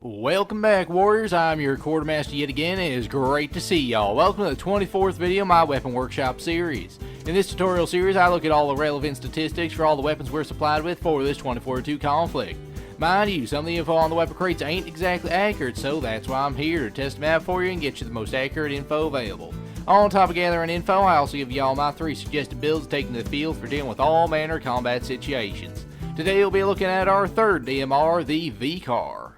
Welcome back, Warriors. I'm your Quartermaster yet again, and it is great to see y'all. Welcome to the 24th video of my Weapon Workshop series. In this tutorial series, I look at all the relevant statistics for all the weapons we're supplied with for this 2042 conflict. Mind you, some of the info on the weapon crates ain't exactly accurate, so that's why I'm here to test them out for you and get you the most accurate info available. On top of gathering info, I also give y'all my 3 suggested builds taken to the field for dealing with all manner of combat situations. Today we'll be looking at our third DMR, the VCAR.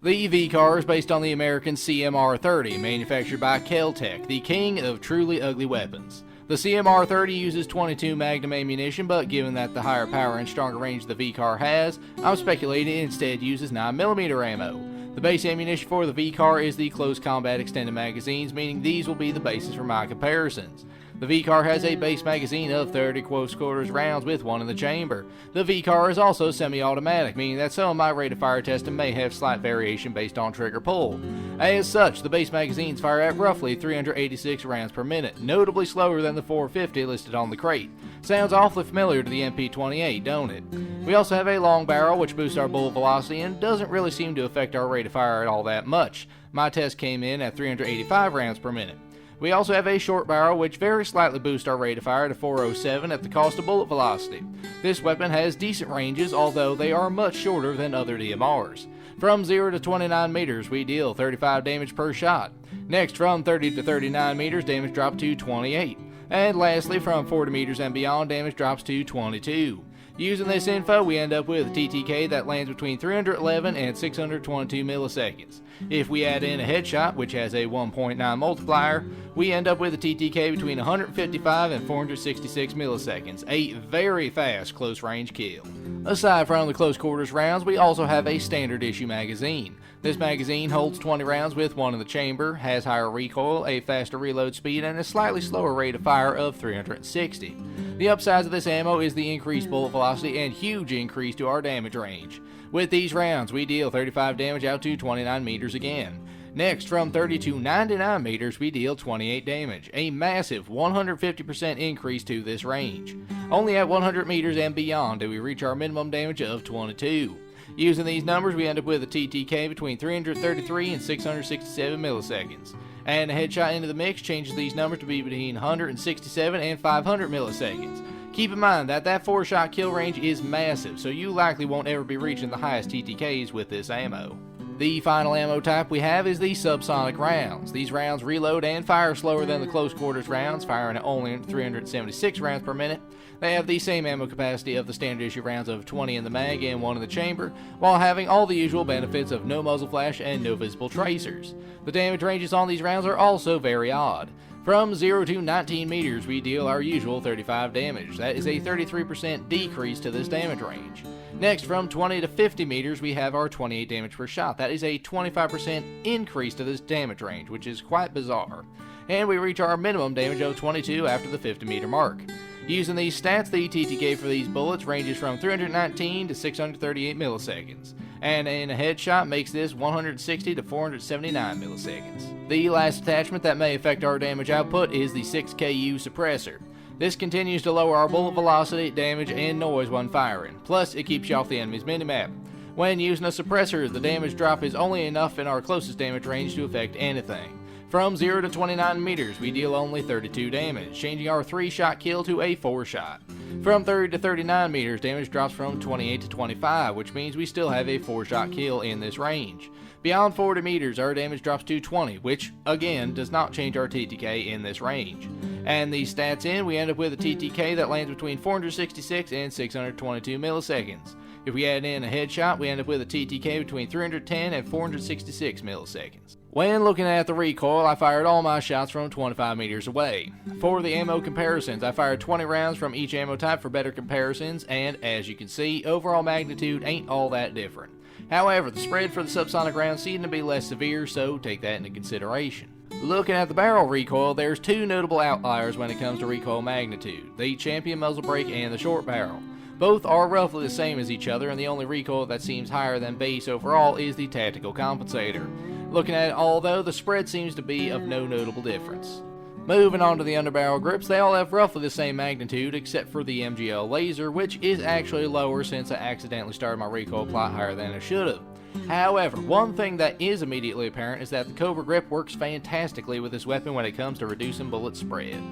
The VCAR is based on the American CMR-30, manufactured by Kel-Tec, the king of truly ugly weapons. The CMR-30 uses 22 Magnum ammunition, but given that the higher power and stronger range the VCAR has, I'm speculating it instead uses 9mm ammo. The base ammunition for the VCAR is the close combat extended magazines, meaning these will be the basis for my comparisons. The VCAR has a base magazine of 30 close quarters rounds with one in the chamber. The VCAR is also semi-automatic, meaning that some of my rate of fire testing may have slight variation based on trigger pull. As such, the base magazines fire at roughly 386 rounds per minute, notably slower than the 450 listed on the crate. Sounds awfully familiar to the MP28, don't it? We also have a long barrel which boosts our bullet velocity and doesn't really seem to affect our rate of fire at all that much. My test came in at 385 rounds per minute. We also have a short barrel which very slightly boosts our rate of fire to 407 at the cost of bullet velocity. This weapon has decent ranges, although they are much shorter than other DMRs. From 0 to 29 meters we deal 35 damage per shot. Next, from 30 to 39 meters damage drops to 28. And lastly, from 40 meters and beyond damage drops to 22. Using this info, we end up with a TTK that lands between 311 and 622 milliseconds. If we add in a headshot, which has a 1.9 multiplier, we end up with a TTK between 155 and 466 milliseconds, a very fast close range kill. Aside from the close quarters rounds, we also have a standard issue magazine. This magazine holds 20 rounds with one in the chamber, has higher recoil, a faster reload speed, and a slightly slower rate of fire of 360. The upsides of this ammo is the increased bullet velocity and huge increase to our damage range. With these rounds, we deal 35 damage out to 29 meters again. Next, from 30 to 99 meters, we deal 28 damage, a massive 150% increase to this range. Only at 100 meters and beyond do we reach our minimum damage of 22. Using these numbers, we end up with a TTK between 333 and 667 milliseconds. And a headshot into the mix changes these numbers to be between 167 and 500 milliseconds. Keep in mind that 4-shot kill range is massive, so you likely won't ever be reaching the highest TTKs with this ammo. The final ammo type we have is the subsonic rounds. These rounds reload and fire slower than the close quarters rounds, firing at only 376 rounds per minute. They have the same ammo capacity of the standard issue rounds of 20 in the mag and 1 in the chamber, while having all the usual benefits of no muzzle flash and no visible tracers. The damage ranges on these rounds are also very odd. From 0 to 19 meters we deal our usual 35 damage. That is a 33% decrease to this damage range. Next, from 20 to 50 meters we have our 28 damage per shot. That is a 25% increase to this damage range, which is quite bizarre. And we reach our minimum damage of 22 after the 50 meter mark. Using these stats, the TTK for these bullets ranges from 319 to 638 milliseconds, and in a headshot makes this 160 to 479 milliseconds. The last attachment that may affect our damage output is the 6KU Suppressor. This continues to lower our bullet velocity, damage, and noise when firing, plus it keeps you off the enemy's minimap. When using a suppressor, the damage drop is only enough in our closest damage range to affect anything. From 0 to 29 meters, we deal only 32 damage, changing our 3-shot kill to a 4-shot. From 30 to 39 meters, damage drops from 28 to 25, which means we still have a 4-shot kill in this range. Beyond 40 meters, our damage drops to 20, which, again, does not change our TTK in this range. And these stats in, we end up with a TTK that lands between 466 and 622 milliseconds. If we add in a headshot, we end up with a TTK between 310 and 466 milliseconds. When looking at the recoil, I fired all my shots from 25 meters away. For the ammo comparisons, I fired 20 rounds from each ammo type for better comparisons, and as you can see, overall magnitude ain't all that different. However, the spread for the subsonic rounds seem to be less severe, so take that into consideration. Looking at the barrel recoil, there's 2 notable outliers when it comes to recoil magnitude, the champion muzzle brake and the short barrel. Both are roughly the same as each other, and the only recoil that seems higher than base overall is the tactical compensator. Looking at it all though, the spread seems to be of no notable difference. Moving on to the underbarrel grips, they all have roughly the same magnitude except for the MGL laser, which is actually lower since I accidentally started my recoil plot higher than I should have. However, one thing that is immediately apparent is that the Cobra grip works fantastically with this weapon when it comes to reducing bullet spread.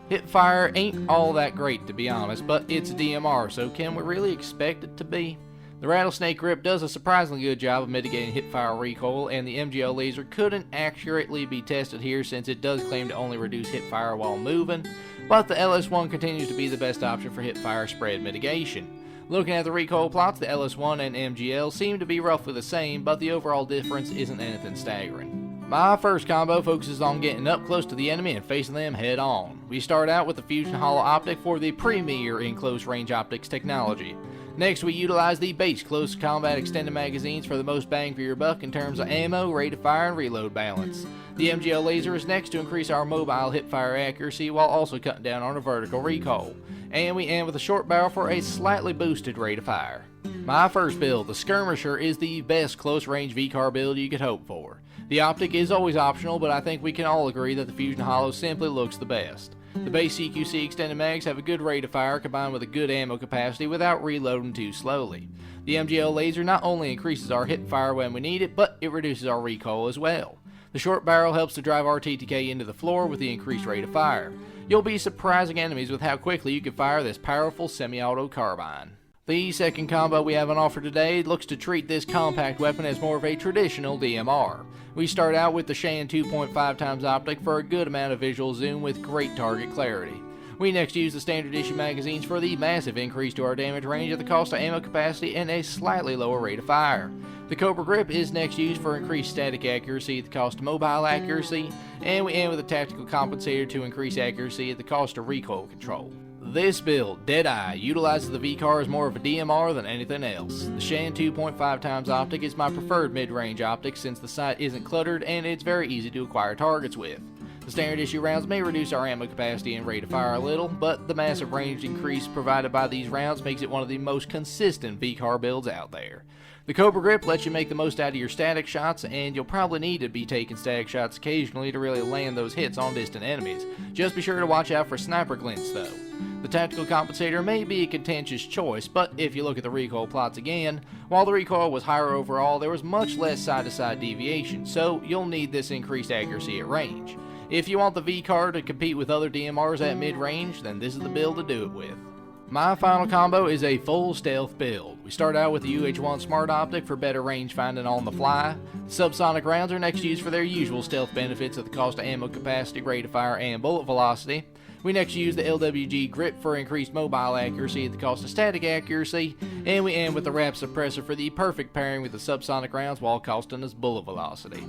Hip fire ain't all that great to be honest, but it's a DMR, so can we really expect it to be? The Rattlesnake grip does a surprisingly good job of mitigating hip-fire recoil, and the MGL laser couldn't accurately be tested here since it does claim to only reduce hip-fire while moving, but the LS1 continues to be the best option for hip-fire spread mitigation. Looking at the recoil plots, the LS1 and MGL seem to be roughly the same, but the overall difference isn't anything staggering. My first combo focuses on getting up close to the enemy and facing them head on. We start out with the Fusion Hollow Optic for the premier in close range optics technology. Next, we utilize the base close combat extended magazines for the most bang for your buck in terms of ammo, rate of fire, and reload balance. The MGL laser is next to increase our mobile hip-fire accuracy while also cutting down on our vertical recoil. And we end with a short barrel for a slightly boosted rate of fire. My first build, the Skirmisher, is the best close-range VCAR build you could hope for. The optic is always optional, but I think we can all agree that the Fusion Hollow simply looks the best. The base CQC extended mags have a good rate of fire combined with a good ammo capacity without reloading too slowly. The MGL laser not only increases our hip fire when we need it, but it reduces our recoil as well. The short barrel helps to drive our TTK into the floor with the increased rate of fire. You'll be surprising enemies with how quickly you can fire this powerful semi-auto carbine. The second combo we have on offer today looks to treat this compact weapon as more of a traditional DMR. We start out with the Shan 2.5x optic for a good amount of visual zoom with great target clarity. We next use the standard issue magazines for the massive increase to our damage range at the cost of ammo capacity and a slightly lower rate of fire. The Cobra grip is next used for increased static accuracy at the cost of mobile accuracy, and we end with a tactical compensator to increase accuracy at the cost of recoil control. This build, Deadeye, utilizes the VCAR as more of a DMR than anything else. The Shan 2.5x optic is my preferred mid-range optic since the sight isn't cluttered and it's very easy to acquire targets with. The standard issue rounds may reduce our ammo capacity and rate of fire a little, but the massive range increase provided by these rounds makes it one of the most consistent VCAR builds out there. The Cobra grip lets you make the most out of your static shots, and you'll probably need to be taking static shots occasionally to really land those hits on distant enemies. Just be sure to watch out for sniper glints though. The tactical compensator may be a contentious choice, but if you look at the recoil plots again, while the recoil was higher overall, there was much less side-to-side deviation, so you'll need this increased accuracy at range. If you want the VCAR to compete with other DMRs at mid-range, then this is the build to do it with. My final combo is a full stealth build. We start out with the UH-1 Smart Optic for better range finding on the fly. The Subsonic rounds are next used for their usual stealth benefits at the cost of ammo capacity, rate of fire, and bullet velocity. We next use the LWG grip for increased mobile accuracy at the cost of static accuracy, and we end with the Wrap Suppressor for the perfect pairing with the Subsonic rounds while costing us bullet velocity.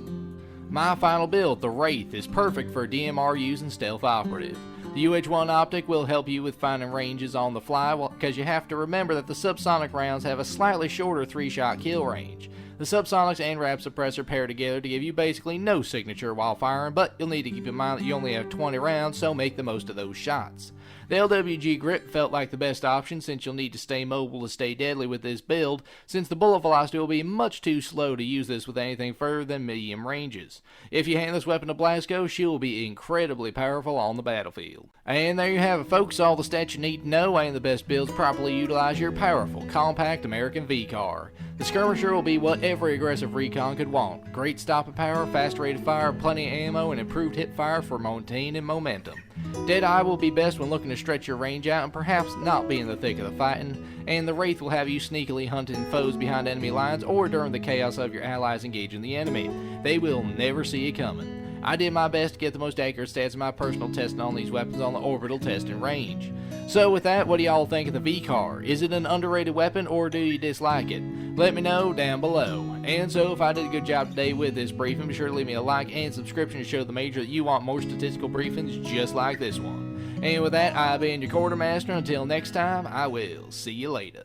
My final build, the Wraith, is perfect for DMR using stealth operative. The UH-1 optic will help you with finding ranges on the fly because you have to remember that the subsonic rounds have a slightly shorter 3-shot kill range. The Subsonics and Wrap Suppressor pair together to give you basically no signature while firing, but you'll need to keep in mind that you only have 20 rounds, so make the most of those shots. The LWG grip felt like the best option since you'll need to stay mobile to stay deadly with this build, since the bullet velocity will be much too slow to use this with anything further than medium ranges. If you hand this weapon to Blasco, she will be incredibly powerful on the battlefield. And there you have it folks, all the stats you need to know and the best builds to properly utilize your powerful, compact American VCAR. The Skirmisher will be what every aggressive recon could want. Great stopping power, fast rate of fire, plenty of ammo, and improved hip fire for maintaining momentum. Deadeye will be best when looking to stretch your range out and perhaps not be in the thick of the fighting, and the Wraith will have you sneakily hunting foes behind enemy lines or during the chaos of your allies engaging the enemy. They will never see it coming. I did my best to get the most accurate stats in my personal testing on these weapons on the orbital testing range. So with that, what do y'all think of the VCAR? Is it an underrated weapon or do you dislike it? Let me know down below. And so if I did a good job today with this briefing, be sure to leave me a like and subscription to show the major that you want more statistical briefings just like this one. And with that, I've been your quartermaster. Until next time, I will see you later.